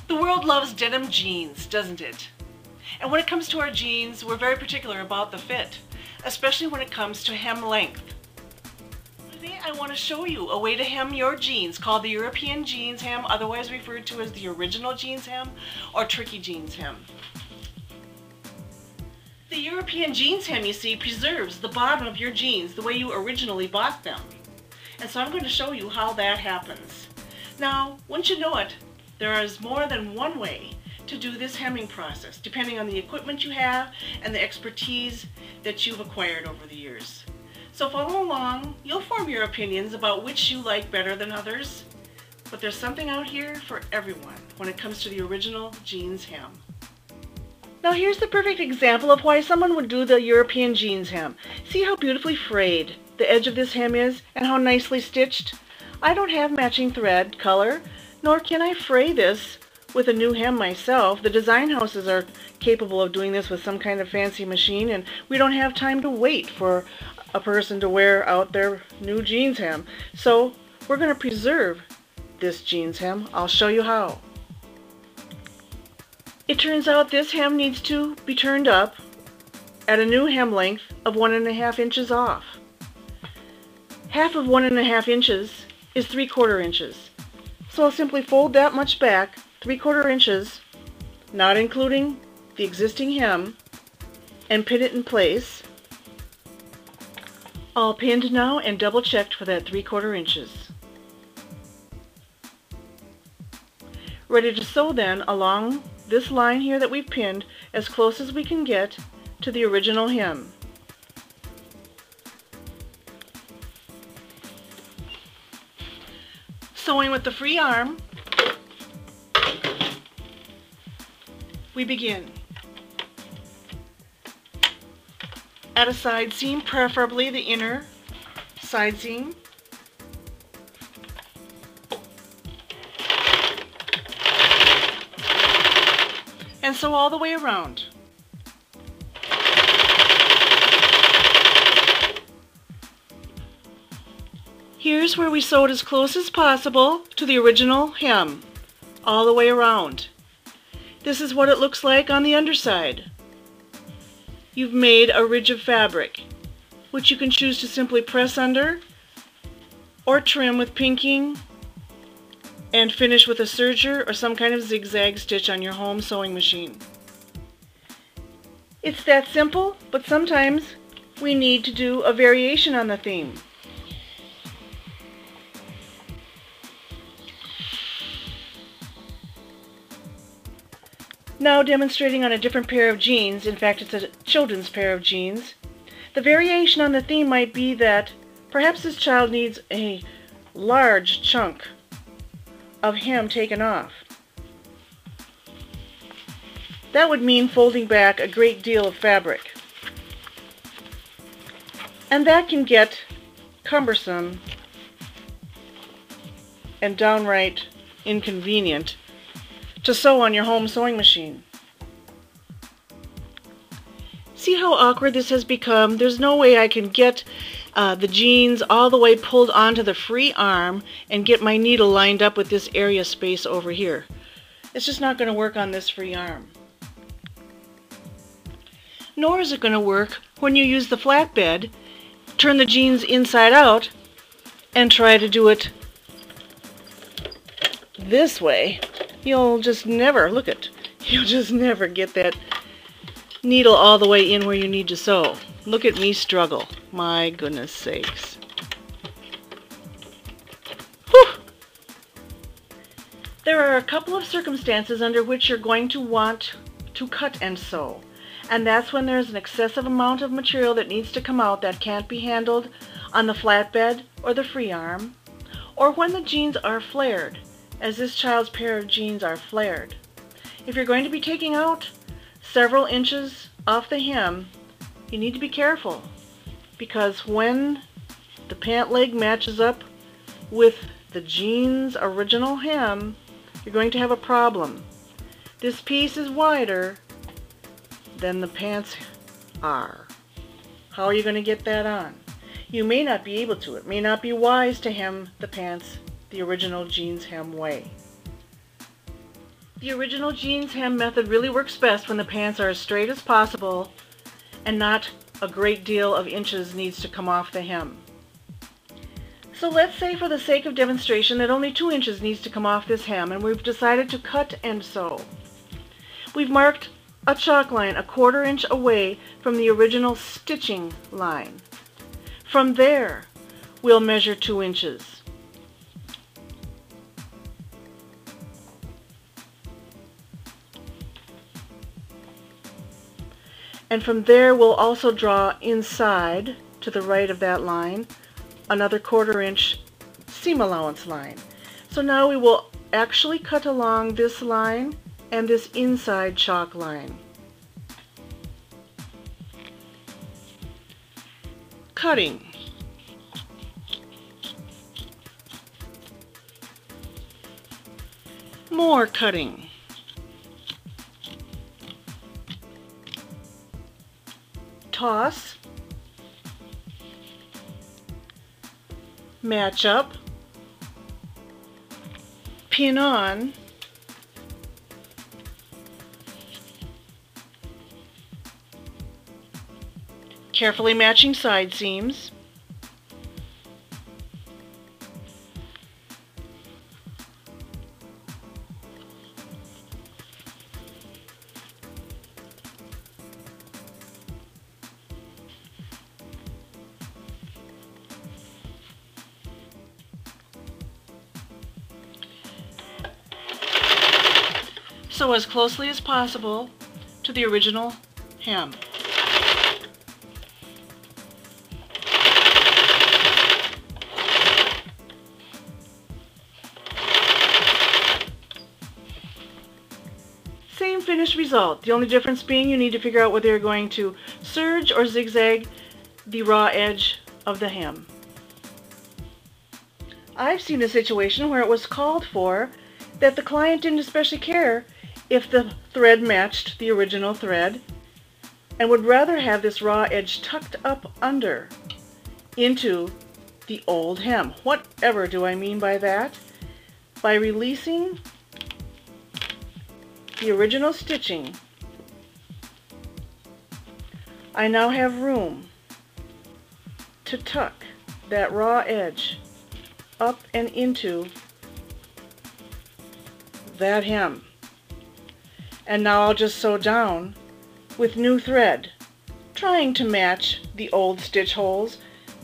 The world loves denim jeans, doesn't it? And when it comes to our jeans, we're very particular about the fit, especially when it comes to hem length. Today I want to show you a way to hem your jeans called the European jeans hem, otherwise referred to as the original jeans hem or tricky jeans hem. The European jeans hem, you see, preserves the bottom of your jeans the way you originally bought them. And so I'm going to show you how that happens. Now, once you know it, there is more than one way to do this hemming process, depending on the equipment you have and the expertise that you've acquired over the years. So follow along, you'll form your opinions about which you like better than others, but there's something out here for everyone when it comes to the original jeans hem. Now here's the perfect example of why someone would do the European jeans hem. See how beautifully frayed the edge of this hem is and how nicely stitched? I don't have matching thread color, nor can I fray this with a new hem myself. The design houses are capable of doing this with some kind of fancy machine, and we don't have time to wait for a person to wear out their new jeans hem. So we're going to preserve this jeans hem. I'll show you how. It turns out this hem needs to be turned up at a new hem length of 1.5 inches off. Half of 1.5 inches is 3/4 inches. So I'll simply fold that much back, 3/4 inches, not including the existing hem, and pin it in place. All pinned now and double checked for that 3/4 inches. Ready to sew then along this line here that we've pinned as close as we can get to the original hem. Sewing with the free arm, we begin at a side seam, preferably the inner side seam. And sew all the way around. Here's where we sewed as close as possible to the original hem, all the way around. This is what it looks like on the underside. You've made a ridge of fabric, which you can choose to simply press under or trim with pinking and finish with a serger or some kind of zigzag stitch on your home sewing machine. It's that simple, but sometimes we need to do a variation on the theme. Now demonstrating on a different pair of jeans, in fact it's a children's pair of jeans. The variation on the theme might be that perhaps this child needs a large chunk of hem taken off. That would mean folding back a great deal of fabric. And that can get cumbersome and downright inconvenient to sew on your home sewing machine. See how awkward this has become? There's no way I can get the jeans all the way pulled onto the free arm and get my needle lined up with this area space over here. It's just not going to work on this free arm. Nor is it going to work when you use the flatbed, turn the jeans inside out, and try to do it this way. You'll just never, look it, you'll just never get that needle all the way in where you need to sew. Look at me struggle. My goodness sakes. Whew. There are a couple of circumstances under which you're going to want to cut and sew. And that's when there's an excessive amount of material that needs to come out that can't be handled on the flatbed or the free arm, or when the jeans are flared, as this child's pair of jeans are flared. If you're going to be taking out several inches off the hem, you need to be careful, because when the pant leg matches up with the jeans original hem, you're going to have a problem. This piece is wider than the pants are. How are you going to get that on? You may not be able to. It may not be wise to hem the pants the original jeans hem way. The original jeans hem method really works best when the pants are as straight as possible and not a great deal of inches needs to come off the hem. So let's say for the sake of demonstration that only 2 inches needs to come off this hem, and we've decided to cut and sew. We've marked a chalk line 1/4 inch away from the original stitching line. From there, we'll measure 2 inches. And from there, we'll also draw inside to the right of that line another 1/4 inch seam allowance line. So now we will actually cut along this line and this inside chalk line. Cutting. More cutting. Toss. Match up, pin on, carefully matching side seams, sew as closely as possible to the original hem. Same finished result, the only difference being you need to figure out whether you're going to serge or zigzag the raw edge of the hem. I've seen a situation where it was called for that the client didn't especially care if the thread matched the original thread and would rather have this raw edge tucked up under into the old hem. Whatever do I mean by that? By releasing the original stitching, I now have room to tuck that raw edge up and into that hem. And now I'll just sew down with new thread, trying to match the old stitch holes,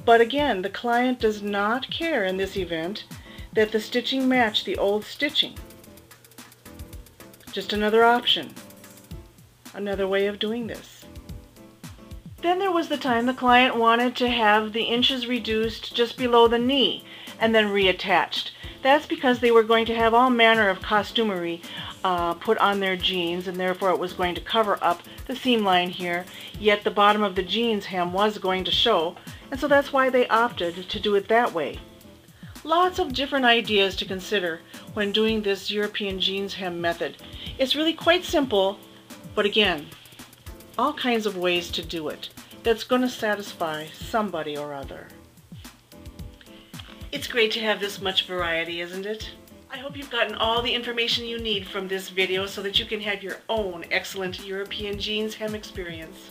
but again, the client does not care in this event that the stitching match the old stitching. Just another option, another way of doing this. Then there was the time the client wanted to have the inches reduced just below the knee and then reattached. That's because they were going to have all manner of costumery put on their jeans, and therefore it was going to cover up the seam line here, yet the bottom of the jeans hem was going to show, and so that's why they opted to do it that way. Lots of different ideas to consider when doing this European jeans hem method. It's really quite simple, but again, all kinds of ways to do it that's going to satisfy somebody or other. It's great to have this much variety, isn't it? I hope you've gotten all the information you need from this video so that you can have your own excellent European jeans hem experience.